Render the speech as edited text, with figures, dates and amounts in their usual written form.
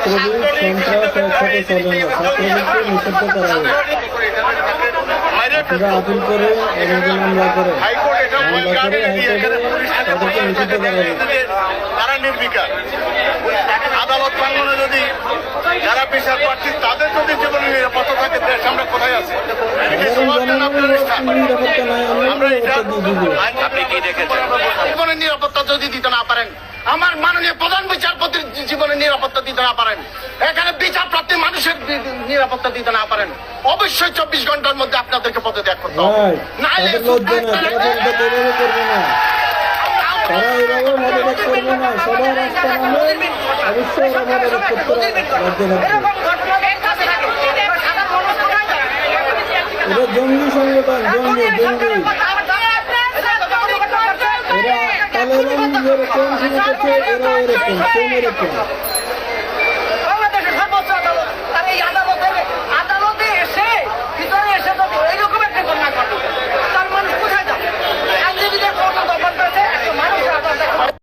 সন্ত্রাস একসাথে চলে না, ছাত্রলীগকে নিষিদ্ধ করা হবে। আপনারা আপিল করে এভাবে মামলা করে হাইকোর্টে তাদেরকে নিষিদ্ধ করা হবে। তারা নির্বিকার। আদালত প্রাঙ্গণে যদি যারা বিচার প্রার্থী তাদের যদি জীবনের নিরাপত্তা থাকে, দেশ আমরা কোথায় আছি? নিরাপত্তা নাই, আমরা নিরাপত্তা দিয়ে দিব। আপনি কি দেখেছেন? জীবনের নিরাপত্তা যদি দিতে না পারেন, আমার মাননীয় প্রধান বিচারপতির জীবনের নিরাপত্তা দিতে না পারেন, এখানে বিচার প্রার্থী মানুষের নিরাপত্তা দিতে না পারেন, অবশ্যই 24 ঘন্টার মধ্যে আপনাদেরকে পদত্যাগ করতে হবে। নাইলে লজ্জা না, তারা এভাবে করবে না, তারা এভাবে মদত করবে না। সবার রাস্তা নামে অবশ্যই ওরা মদত করতে রাজ্যে থাকবে। এটা জঙ্গি সংগঠন, জঙ্গি এরা তালেবান যেরকম শুরু করছে, এরা এরকম সেম এরকম।